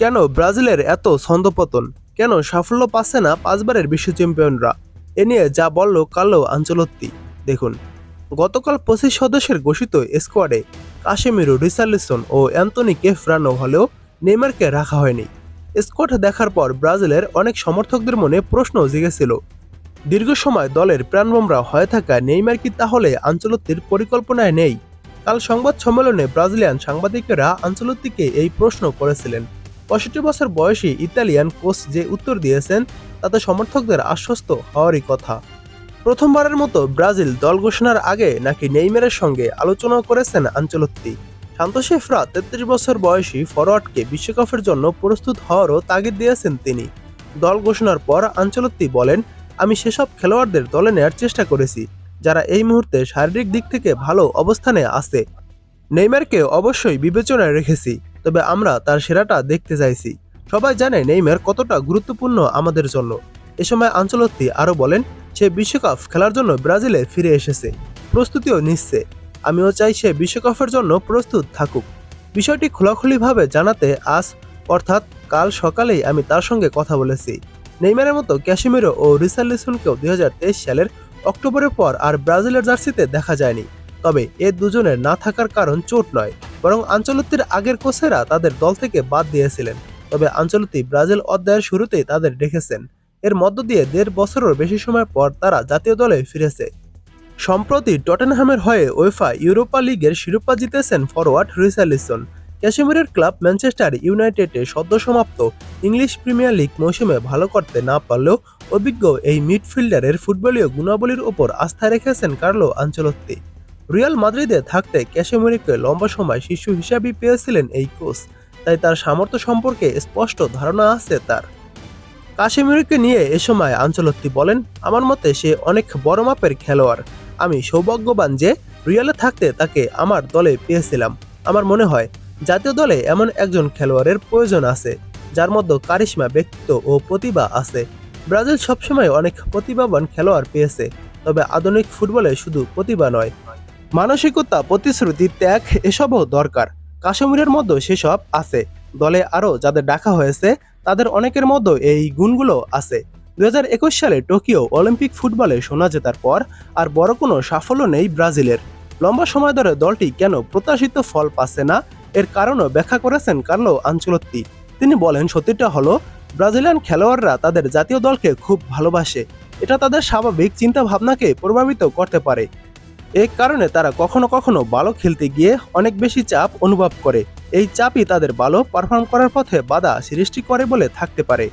কেন ব্রাজিলের এত ছন্দপতন? কেন সাফল্য পাচ্ছে না 5বারের বিশ্ব চ্যাম্পিয়নরা? এ নিয়ে যা বলল কার্লো আনচেলত্তি। দেখুন, গতকাল 25 সদস্যের ঘোষিত স্কোয়াডে কাসেমিরো, রিচার্লিসন ও অ্যান্তনি কেফরানো হলেও নেইমারকে রাখা হয়নি। স্কোয়াড দেখার পর ব্রাজিলের অনেক সমর্থকদের মনে প্রশ্ন জেগেছিল, দীর্ঘ সময় দলের প্রাণভোমরা হয়ে থাকা নেইমার কি তাহলে আনচেলত্তির পরিকল্পনায় নেই? কাল সংবাদ সম্মেলনে ব্রাজিলিয়ান সাংবাদিকেরা আনচেলত্তিকে এই প্রশ্ন করেছিলেন। 65 বছর বয়সী ইতালিয়ান কোচ যে উত্তর দিয়েছেন তাতে সমর্থকদের আশ্বস্ত হওয়ারই কথা। প্রথমবারের মতো ব্রাজিল দল ঘোষণার আগে নাকি নেইমারের সঙ্গে আলোচনা করেছেন আনচেলত্তি। শান্তশেফরা 33 বছর বয়সী ফরোয়ার্ডকে বিশ্বকাপের জন্য প্রস্তুত হওয়ারও তাগিদ দিয়েছেন তিনি। দল ঘোষণার পর আনচেলত্তি বলেন, আমি সেসব খেলোয়াড়দের দলে নেয়ার চেষ্টা করেছি যারা এই মুহূর্তে শারীরিক দিক থেকে ভালো অবস্থানে আছে। নেইমারকে অবশ্যই বিবেচনায় রেখেছি, তবে আমরা তার সেরাটা দেখতে চাইছি। সবাই জানে নেইমার কতটা গুরুত্বপূর্ণ আমাদের জন্য। এ সময় আনচেলত্তি আরও বলেন, সে বিশ্বকাপ খেলার জন্য ব্রাজিলে ফিরে এসেছে, প্রস্তুতিও নিচ্ছে। আমিও চাই সে বিশ্বকাপের জন্য প্রস্তুত থাকুক। বিষয়টি খোলাখুলিভাবে জানাতে আজ অর্থাৎ কাল সকালেই আমি তার সঙ্গে কথা বলেছি। নেইমারের মতো ক্যাসিমিরো ও রিচার্লিসনকেও 2023 সালের অক্টোবরের পর আর ব্রাজিলের জার্সিতে দেখা যায়নি। তবে এ দুজনের না থাকার কারণ চোট নয়, বরং আনচেলত্তির আগের কোচেরা তাদের দল থেকে বাদ দিয়েছিলেন। তবে আনচেলত্তি ব্রাজিল অধ্যায়ের শুরুতেই তাদের রেখেছেন। এর মধ্য দিয়ে 1.5 বছরের বেশি সময় পর তারা জাতীয় দলে ফিরেছে। সম্প্রতি টটেনহামের হয়ে উয়েফা ইউরোপা লিগের শিরোপা জিতেছেন ফরোয়ার্ড রিচার্লিসন। ক্যাসেমিরের ক্লাব ম্যানচেস্টার ইউনাইটেডে সদ্য সমাপ্ত ইংলিশ প্রিমিয়ার লিগ মৌসুমে ভালো করতে না পারলেও অভিজ্ঞ এই মিডফিল্ডারের ফুটবলীয় গুণাবলীর ওপর আস্থা রেখেছেন কার্লো আনচেলত্তি। রিয়াল মাদ্রিদে থাকতে ক্যাসেমিরকে লম্বা সময় শিশু হিসাবেই পেয়েছিলেন এই কোচ, তাই তার সামর্থ্য সম্পর্কে স্পষ্ট ধারণা আছে তার। কাসেমিরোকে নিয়ে এ সময় আনচেলত্তি বলেন, আমার মতে সে অনেক বড় মাপের খেলোয়াড়। আমি সৌভাগ্যবান যে রিয়ালে থাকতে তাকে আমার দলে পেয়েছিলাম। আমার মনে হয় জাতীয় দলে এমন একজন খেলোয়াড়ের প্রয়োজন আছে যার মধ্যে কারিশমা, ব্যক্তিত্ব ও প্রতিভা আছে। ব্রাজিল সবসময় অনেক প্রতিভাবান খেলোয়াড় পেয়েছে, তবে আধুনিক ফুটবলে শুধু প্রতিভা নয়, মানসিকতা, প্রতিশ্রুতি, ত্যাগ এসবও দরকার। কাশ্মীরের মধ্যে সেসব আছে। দলে আরও যাদের ডাকা হয়েছে তাদের অনেকের মধ্যে এই গুণগুলো আছে। 2021 সালে টোকিও অলিম্পিক ফুটবলে সোনা জেতার পর আর বড় কোনো সাফল্য নেই ব্রাজিলের। লম্বা সময় ধরে দলটি কেন প্রত্যাশিত ফল পাচ্ছে না এর কারণও ব্যাখ্যা করেছেন কার্লো আনচেলত্তি। তিনি বলেন, সত্যিটা হলো ব্রাজিলিয়ান খেলোয়াড়রা তাদের জাতীয় দলকে খুব ভালোবাসে। এটা তাদের স্বাভাবিক চিন্তা ভাবনাকে প্রভাবিত করতে পারে। এই কারণে তারা কখনো কখনো ভালো খেলতে গিয়ে অনেক বেশি চাপ অনুভব করে। এই চাপই তাদের ভালো পারফর্ম করার পথে বাধা সৃষ্টি করে বলে থাকতে পারে।